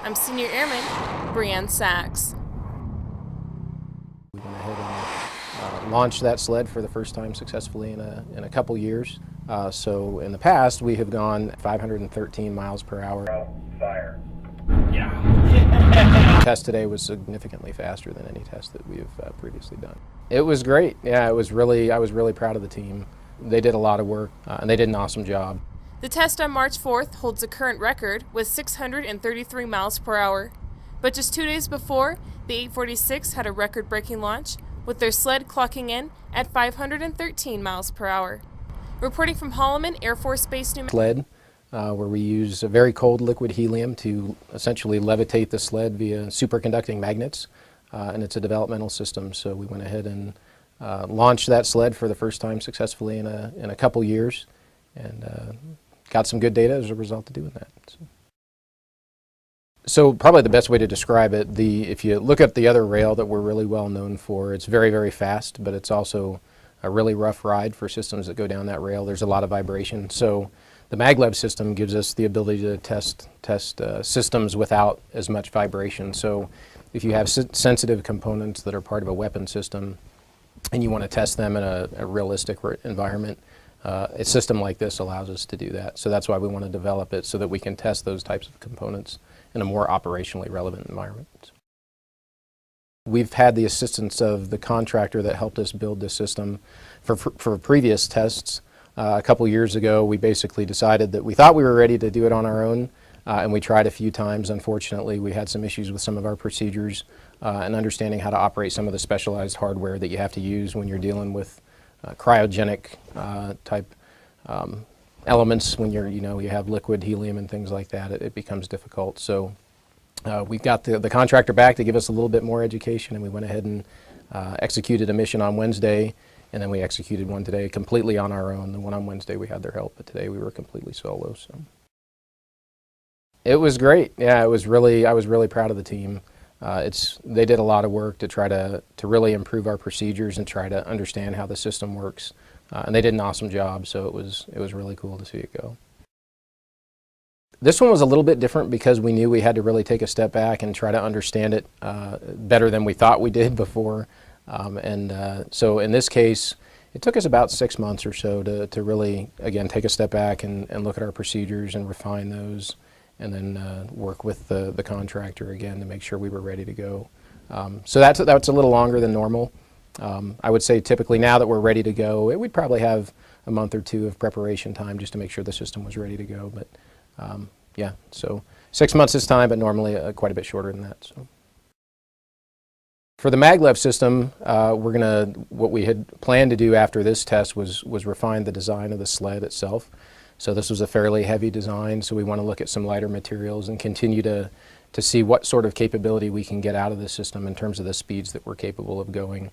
I'm Senior Airman Brianne Sachs. We went ahead and launched that sled for the first time successfully in a couple years. So in the past, we have gone 513 miles per hour. Fire. The test today was significantly faster than any test that we have previously done. It was great. Yeah, I was really proud of the team. They did a lot of work, and they did an awesome job. The test on March 4th holds a current record with 633 miles per hour. But just 2 days before, the 846 had a record-breaking launch, with their sled clocking in at 513 miles per hour. Reporting from Holloman Air Force Base, New Mexico. Sled, where we use a very cold liquid helium to essentially levitate the sled via superconducting magnets, and it's a developmental system. So we went ahead and launched that sled for the first time successfully in a couple years, and got some good data as a result of doing that. So probably the best way to describe it, if you look at the other rail that we're really well known for, it's very, very fast, but it's also a really rough ride for systems that go down that rail. There's a lot of vibration. So the maglev system gives us the ability to test systems without as much vibration. So if you have sensitive components that are part of a weapon system and you want to test them in a realistic environment, a system like this allows us to do that. So that's why we want to develop it, so that we can test those types of components in a more operationally relevant environment. We've had the assistance of the contractor that helped us build this system for previous tests. A couple years ago, we basically decided that we thought we were ready to do it on our own, and we tried a few times. Unfortunately, we had some issues with some of our procedures and understanding how to operate some of the specialized hardware that you have to use when you're dealing with cryogenic type elements. When you have liquid helium and things like that, it becomes difficult. So we got the contractor back to give us a little bit more education, and we went ahead and executed a mission on Wednesday, and then we executed one today completely on our own. The one on Wednesday we had their help, but today we were completely solo. So it was great. Yeah, I was really proud of the team. They did a lot of work to try to really improve our procedures and try to understand how the system works, and they did an awesome job. So it was really cool to see it go. This one was a little bit different because we knew we had to really take a step back and try to understand it better than we thought we did before. So in this case, it took us about 6 months or so to really, again, take a step back and look at our procedures and refine those, and then work with the contractor again to make sure we were ready to go. So that's a little longer than normal. I would say typically now that we're ready to go, we'd probably have a month or two of preparation time just to make sure the system was ready to go. But yeah, so 6 months this time, but normally quite a bit shorter than that. So for the maglev system, what we had planned to do after this test was refine the design of the sled itself. So this was a fairly heavy design, so we want to look at some lighter materials and continue to see what sort of capability we can get out of the system in terms of the speeds that we're capable of going,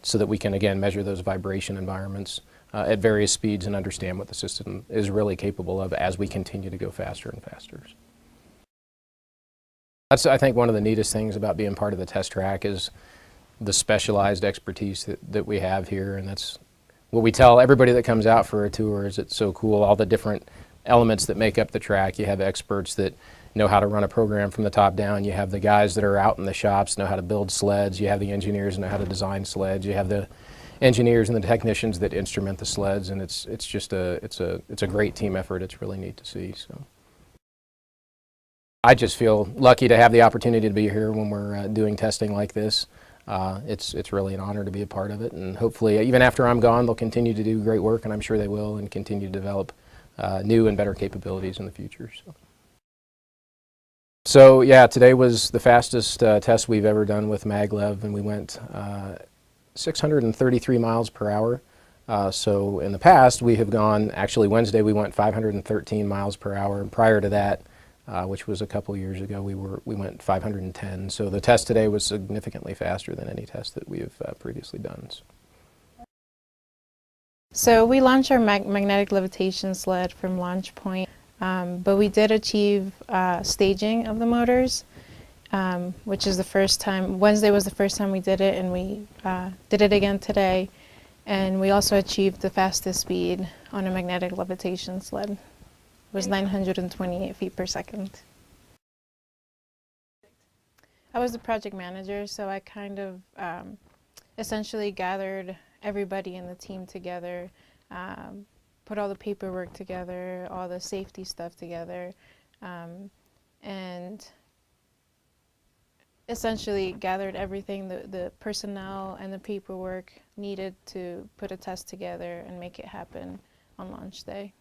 so that we can again measure those vibration environments at various speeds and understand what the system is really capable of as we continue to go faster and faster. That's, I think, one of the neatest things about being part of the test track is the specialized expertise that we have here, and that's what we tell everybody that comes out for a tour. Is it's so cool, all the different elements that make up the track. You have experts that know how to run a program from the top down. You have the guys that are out in the shops, know how to build sleds. You have the engineers that know how to design sleds. You have the engineers and the technicians that instrument the sleds, and it's just it's a great team effort. It's really neat to see. So I just feel lucky to have the opportunity to be here when we're doing testing like this. It's really an honor to be a part of it, and hopefully even after I'm gone, they'll continue to do great work, and I'm sure they will, and continue to develop new and better capabilities in the future. So yeah, today was the fastest test we've ever done with maglev, and we went 633 miles per hour. So in the past, we have gone, actually Wednesday we went 513 miles per hour, and prior to that, which was a couple years ago, we went 510. So the test today was significantly faster than any test that we have previously done. So we launched our magnetic levitation sled from launch point, but we did achieve staging of the motors, which is the first time. Wednesday was the first time we did it, and we did it again today. And we also achieved the fastest speed on a magnetic levitation sled. It was 928 feet per second. I was the project manager, so I kind of essentially gathered everybody in the team together, put all the paperwork together, all the safety stuff together, and essentially gathered everything, the personnel and the paperwork needed to put a test together and make it happen on launch day.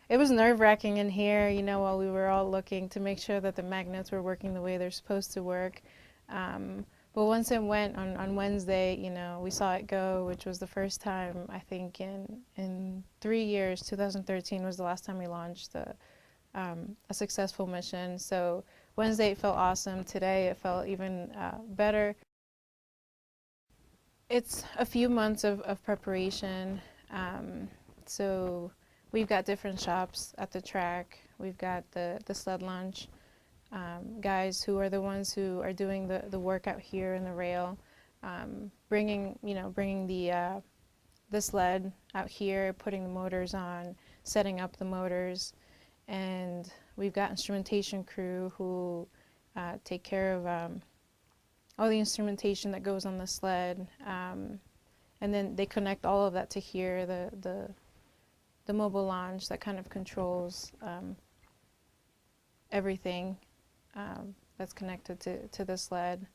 It was nerve-wracking in here, you know, while we were all looking to make sure that the magnets were working the way they're supposed to work. But once it went on Wednesday, you know, we saw it go, which was the first time, I think, in 3 years. 2013 was the last time we launched a successful mission. So Wednesday it felt awesome. Today it felt even better. It's a few months of preparation. So we've got different shops at the track. We've got the sled launch guys who are the ones who are doing the work out here in the rail, bringing the sled out here, putting the motors on, setting up the motors, and we've got instrumentation crew who take care of all the instrumentation that goes on the sled, and then they connect all of that to here, the mobile launch that kind of controls everything that's connected to the sled.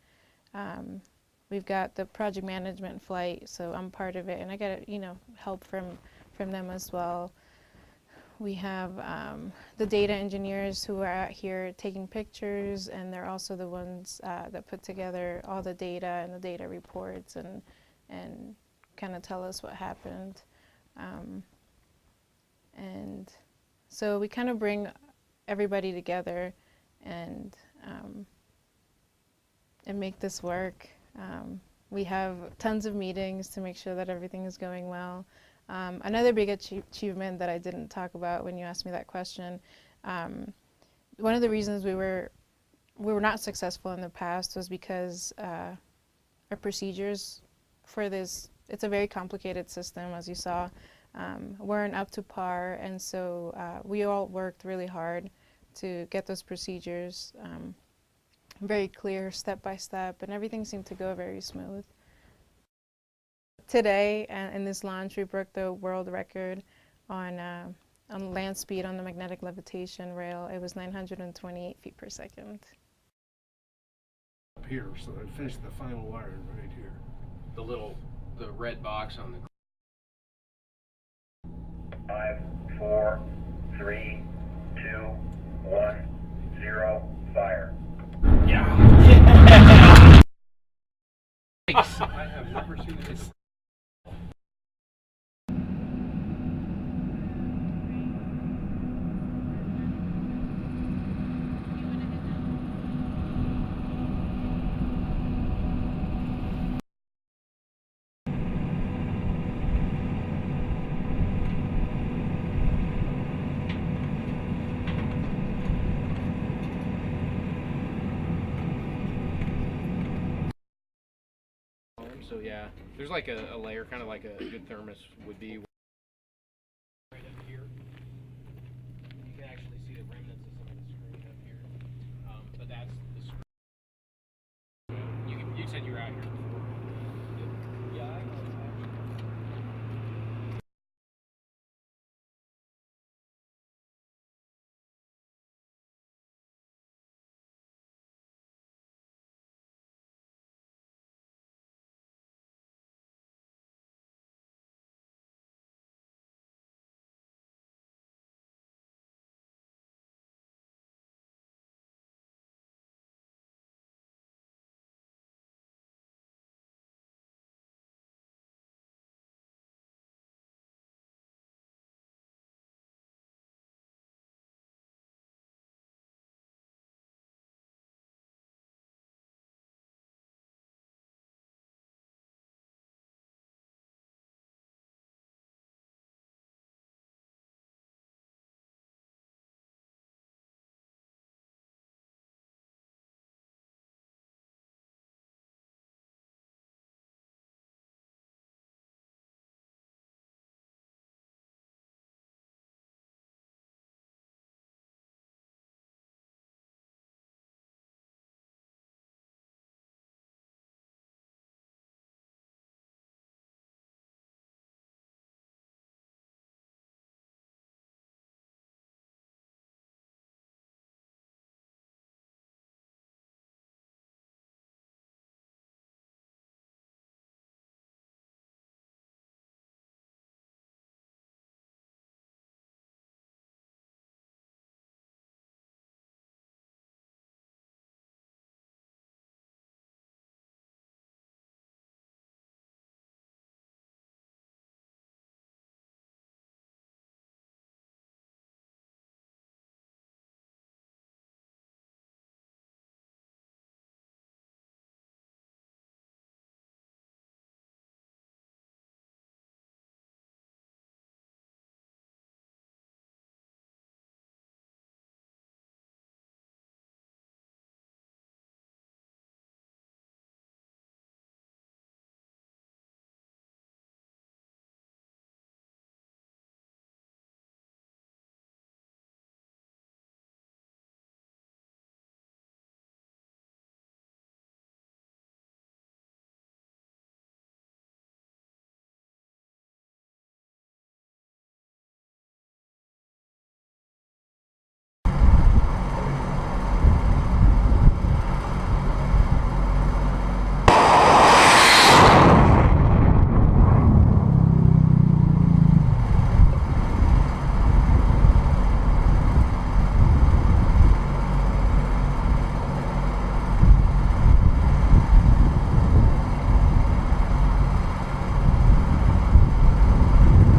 We've got the project management flight, so I'm part of it, and I get help from them as well. We have the data engineers who are out here taking pictures, and they're also the ones that put together all the data and the data reports and kind of tell us what happened. And so we kind of bring everybody together and make this work. We have tons of meetings to make sure that everything is going well. Another big achievement that I didn't talk about when you asked me that question, one of the reasons we were not successful in the past was because our procedures for this, it's a very complicated system, as you saw, weren't up to par, and so we all worked really hard to get those procedures very clear, step by step, and everything seemed to go very smooth. Today, in this launch, we broke the world record on land speed on the magnetic levitation rail. It was 928 feet per second. Up here, so I finished the final wiring right here. The red box on the 5, 4, 3, 2, 1, 0, fire. Yeah. Nice. I have never seen this. So yeah, there's like a layer, kind of like a good thermos would be.